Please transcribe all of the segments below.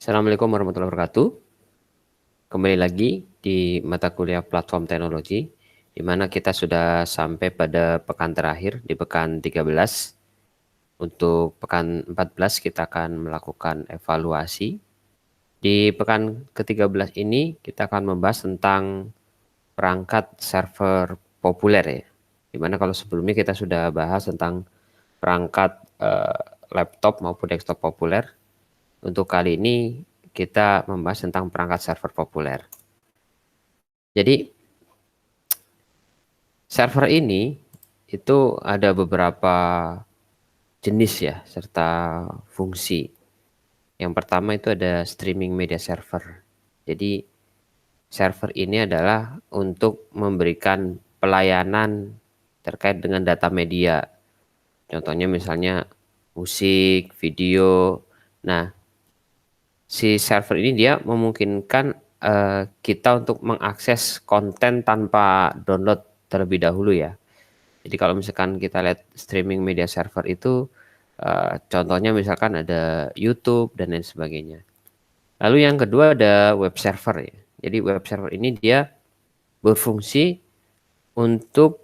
Assalamualaikum warahmatullahi wabarakatuh. Kembali lagi di mata kuliah platform teknologi, di mana kita sudah sampai pada pekan terakhir di pekan 13. Untuk pekan 14 kita akan melakukan evaluasi. Di pekan ke-13 ini kita akan membahas tentang perangkat server populer ya. Dimana kalau sebelumnya kita sudah bahas tentang perangkat laptop maupun desktop populer. Untuk kali ini kita membahas tentang perangkat server populer. Jadi server ini itu ada beberapa jenis ya serta fungsi. Yang pertama itu ada streaming media server. Jadi server ini adalah untuk memberikan pelayanan terkait dengan data media. Contohnya misalnya musik, video. Nah, si server ini dia memungkinkan kita untuk mengakses konten tanpa download terlebih dahulu ya. Jadi kalau misalkan kita lihat streaming media server itu contohnya misalkan ada YouTube dan lain sebagainya. Lalu yang kedua ada web server ya. Jadi web server ini dia berfungsi untuk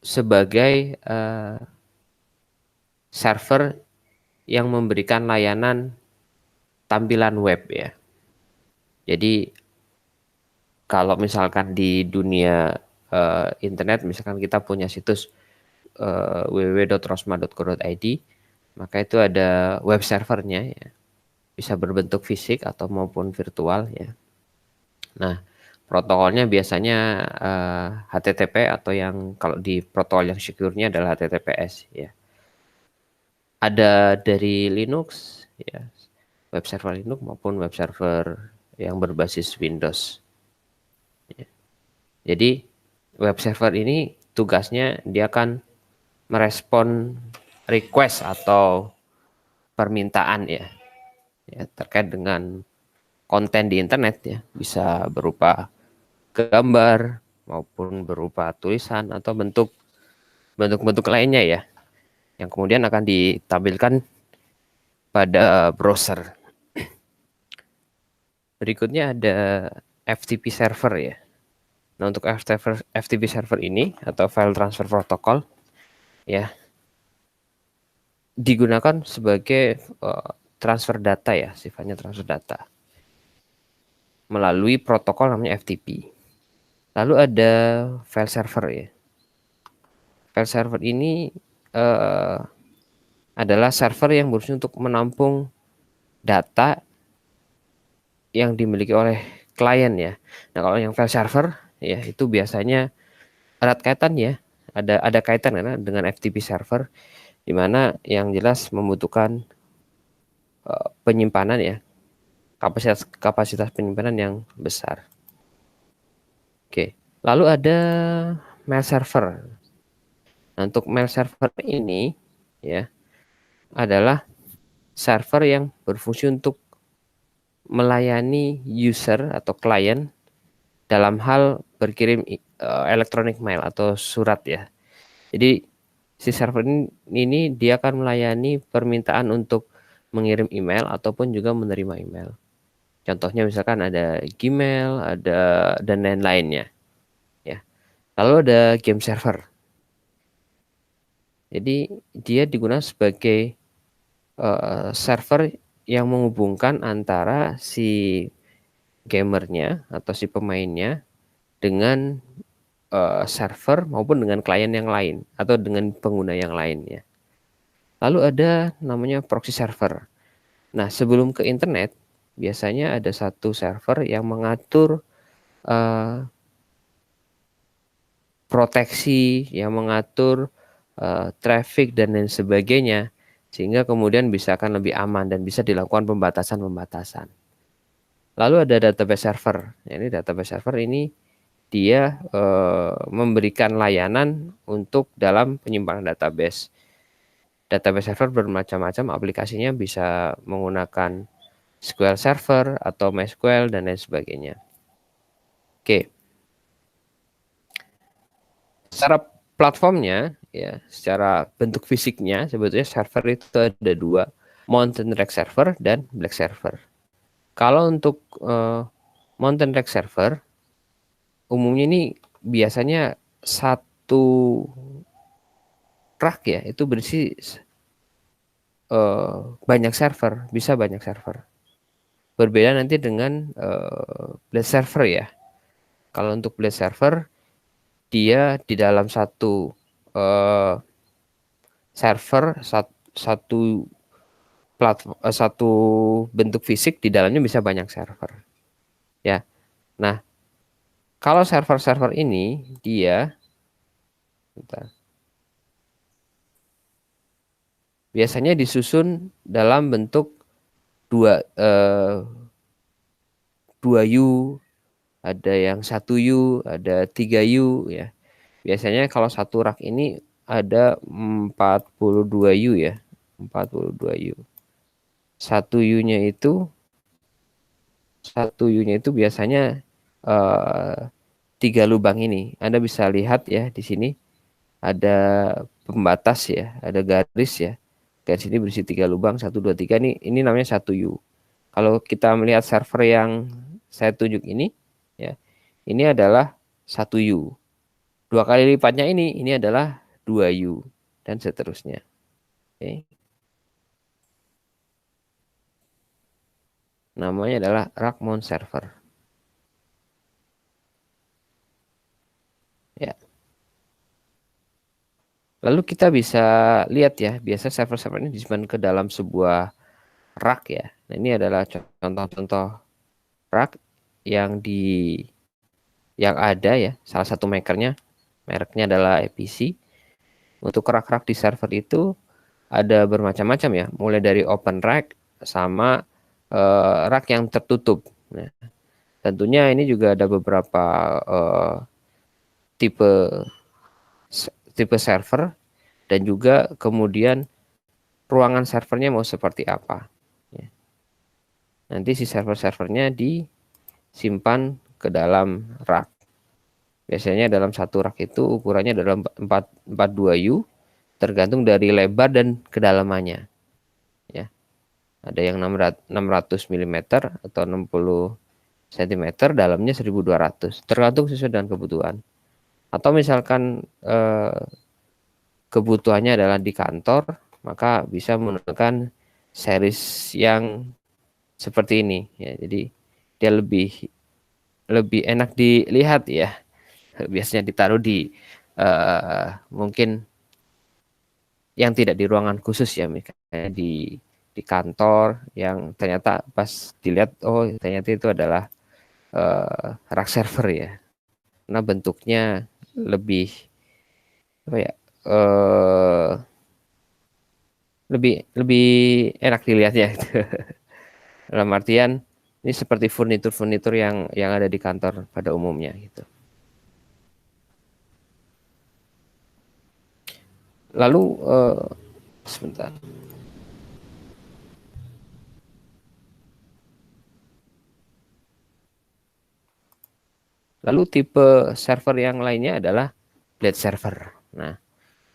sebagai server yang memberikan layanan tampilan web ya. Jadi kalau misalkan di dunia internet, misalkan kita punya situs www.rosma.co.id, maka itu ada web servernya ya. Bisa berbentuk fisik atau maupun virtual ya. Nah, protokolnya biasanya HTTP atau yang kalau di protokol yang secure-nya adalah HTTPS ya. Ada dari Linux ya, web server Linux maupun web server yang berbasis Windows. Ya. Jadi web server ini tugasnya dia akan merespon request atau permintaan ya terkait dengan konten di internet ya, bisa berupa gambar maupun berupa tulisan atau bentuk-bentuk lainnya ya, yang kemudian akan ditampilkan pada browser. Berikutnya ada FTP server ya. Nah, untuk FTP server ini atau file transfer protocol ya digunakan sebagai transfer data ya, sifatnya transfer data melalui protokol namanya FTP. Lalu ada file server ya. File server ini adalah server yang berfungsi untuk menampung data yang dimiliki oleh klien ya. Nah, kalau yang file server ya itu biasanya erat kaitan ya. Ada kaitan karena dengan FTP server, di mana yang jelas membutuhkan penyimpanan ya, kapasitas penyimpanan yang besar. Oke, lalu ada mail server. Nah, untuk mail server ini ya adalah server yang berfungsi untuk melayani user atau klien dalam hal berkirim electronic mail atau surat ya. Jadi si server ini dia akan melayani permintaan untuk mengirim email ataupun juga menerima email. Contohnya misalkan ada Gmail, ada dan lain-lainnya. Ya. Lalu ada game server. Jadi dia digunakan sebagai server yang menghubungkan antara si gamernya atau si pemainnya dengan server maupun dengan klien yang lain atau dengan pengguna yang lainnya. Lalu ada namanya proxy server. Nah, sebelum ke internet, biasanya ada satu server yang mengatur proteksi, yang mengatur traffic dan lain sebagainya, sehingga kemudian bisa akan lebih aman dan bisa dilakukan pembatasan-pembatasan. Lalu ada database server. Ini database server ini dia memberikan layanan untuk dalam penyimpanan database. Database server bermacam-macam, aplikasinya bisa menggunakan SQL Server atau MySQL dan lain sebagainya. Oke. Secara platformnya ya, secara bentuk fisiknya sebetulnya server itu ada dua, Mountain Rack Server dan Black Server. Kalau untuk mountain rack server, umumnya ini biasanya satu rack ya, itu berisi banyak server, bisa banyak server. Berbeda nanti dengan blade server ya. Kalau untuk blade server, dia di dalam satu eh, server, satu platform, satu bentuk fisik di dalamnya bisa banyak server. Ya. Nah, kalau server-server ini dia bentar, biasanya disusun dalam bentuk dua U, ada yang satu U, ada 3 U ya. Biasanya kalau satu rak ini ada 42 U ya. 42 U. Satu U-nya itu biasanya eh, 3 lubang ini. Anda bisa lihat ya di sini ada pembatas ya, ada garis ya. Garis ini berisi 3 lubang, 1, 2, 3 nih. Ini namanya satu U. Kalau kita melihat server yang saya tunjuk ini, ya, ini adalah satu U. 2 kali lipatnya ini adalah 2 U dan seterusnya. Oke. Namanya adalah rack mount server. Ya. Lalu kita bisa lihat ya, biasa server-server ini disimpan ke dalam sebuah rack ya. Nah, ini adalah contoh-contoh rack yang ada ya. Salah satu makernya, mereknya adalah EPC. Untuk rak-rak di server itu ada bermacam-macam ya, mulai dari open rack sama rack yang tertutup. Nah, tentunya ini juga ada beberapa eh, tipe tipe server dan juga kemudian ruangan servernya mau seperti apa. Ya. Nanti si server-servernya disimpan ke dalam rak. Biasanya dalam satu rak itu ukurannya dalam 42 U, tergantung dari lebar dan kedalamannya. Ya, ada yang 600 mm atau 60 cm, dalamnya 1200, tergantung sesuai dengan kebutuhan. Atau misalkan kebutuhannya adalah di kantor, maka bisa menggunakan series yang seperti ini ya. Jadi dia lebih lebih enak dilihat ya. Biasanya ditaruh di mungkin yang tidak di ruangan khusus ya, misalnya di kantor, yang ternyata pas dilihat oh ternyata itu adalah rack server ya. Karena bentuknya lebih apa ya? eh lebih lebih enak dilihatnya gitu. Dalam artian ini seperti furnitur-furnitur yang ada di kantor pada umumnya gitu. Lalu sebentar. Lalu tipe server yang lainnya adalah blade server. Nah,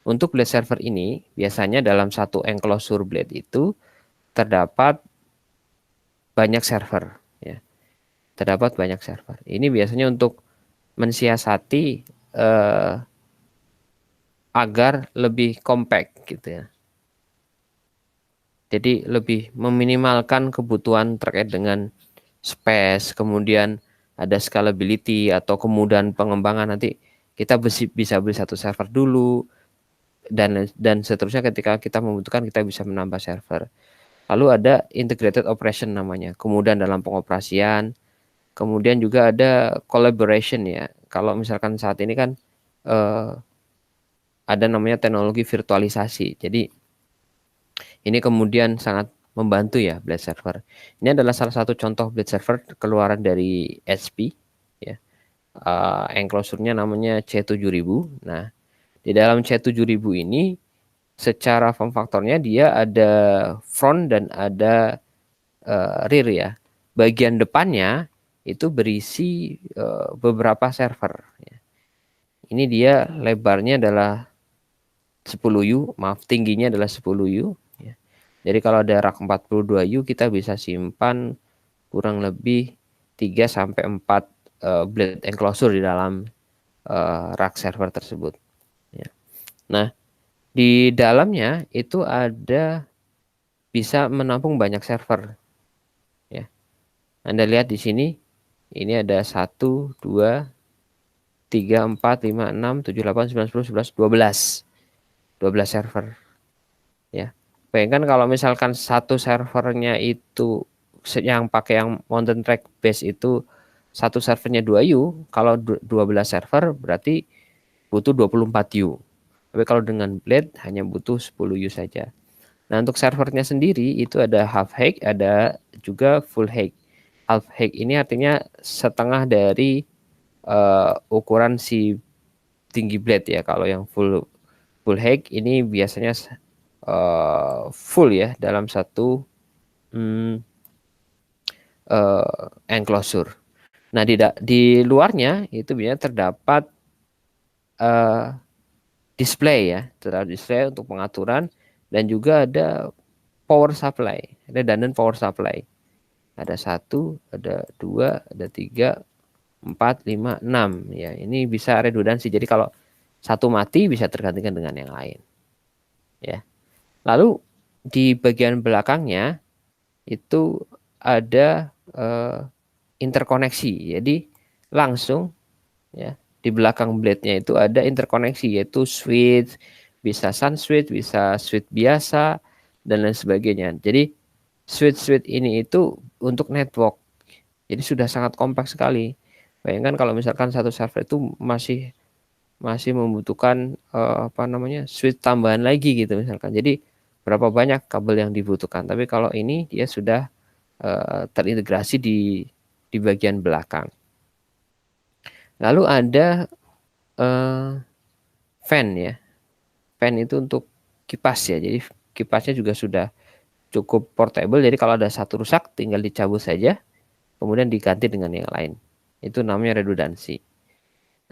untuk blade server ini biasanya dalam satu enclosure blade itu terdapat banyak server ya. Terdapat banyak server. Ini biasanya untuk mensiasati eh, agar lebih compact gitu ya. Jadi lebih meminimalkan kebutuhan terkait dengan space, kemudian ada scalability atau kemudahan pengembangan. Nanti kita bisa beli satu server dulu dan seterusnya, ketika kita membutuhkan kita bisa menambah server. Lalu ada integrated operation namanya, kemudian dalam pengoperasian, kemudian juga ada collaboration ya. Kalau misalkan saat ini kan eh, ada namanya teknologi virtualisasi. Jadi ini kemudian sangat membantu ya blade server. Ini adalah salah satu contoh blade server keluaran dari HP ya. Enclosure-nya namanya C7000. Nah, di dalam C7000 ini secara form faktornya dia ada front dan ada rear ya. Bagian depannya itu berisi beberapa server ya. Ini dia lebarnya adalah 10 U, maaf, tingginya adalah 10 U ya. Jadi kalau ada rak 42 U kita bisa simpan kurang lebih 3 sampai 4 blade enclosure di dalam rack server tersebut. Ya. Nah, di dalamnya itu ada bisa menampung banyak server. Ya. Anda lihat di sini, ini ada 1, 2, 3, 4, 5, 6, 7, 8, 9, 10, 11, 12. 12 server. Ya. Bayangkan kalau misalkan satu servernya itu yang pakai yang Mountain Track base itu satu servernya 2U, kalau 12 server berarti butuh 24U. Tapi kalau dengan Blade hanya butuh 10U saja. Nah, untuk servernya sendiri itu ada half hake, ada juga full hake. Half hake ini artinya setengah dari ukuran si tinggi blade ya. Kalau yang full hake ini biasanya full ya dalam satu hmm, enclosure. Nah, di luarnya itu biasanya terdapat uh, display ya, terdapat display untuk pengaturan dan juga ada power supply, redundant power supply. Ada 1, ada 2, ada 3, 4, 5, 6. Ya, ini bisa redundansi. Jadi kalau satu mati bisa tergantikan dengan yang lain. Ya. Lalu di bagian belakangnya itu ada interkoneksi. Jadi langsung ya di belakang blade-nya itu ada interkoneksi yaitu switch, bisa sun switch, bisa switch biasa dan lain sebagainya. Jadi switch-switch ini itu untuk network. Jadi sudah sangat kompleks sekali. Bayangkan kalau misalkan satu server itu masih membutuhkan apa namanya switch tambahan lagi gitu misalkan. Jadi berapa banyak kabel yang dibutuhkan. Tapi kalau ini dia sudah terintegrasi di bagian belakang. Lalu ada fan ya. Fan itu untuk kipas ya. Jadi kipasnya juga sudah cukup portable. Jadi kalau ada satu rusak tinggal dicabut saja, kemudian diganti dengan yang lain. Itu namanya redundansi.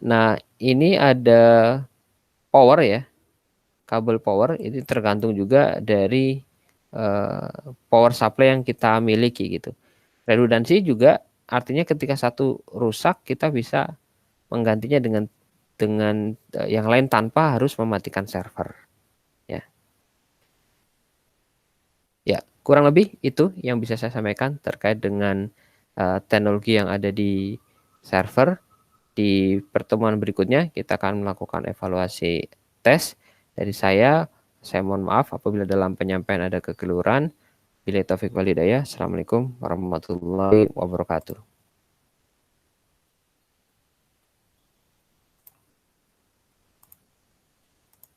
Nah, ini ada power ya. Kabel power itu tergantung juga dari power supply yang kita miliki gitu. Redundansi juga artinya ketika satu rusak kita bisa menggantinya dengan yang lain tanpa harus mematikan server. Ya, ya kurang lebih itu yang bisa saya sampaikan terkait dengan teknologi yang ada di server. Di pertemuan berikutnya kita akan melakukan evaluasi tes dari saya. Saya mohon maaf apabila dalam penyampaian ada kekeliruan. Billahi taufik wal hidayah. Assalamualaikum warahmatullahi wabarakatuh.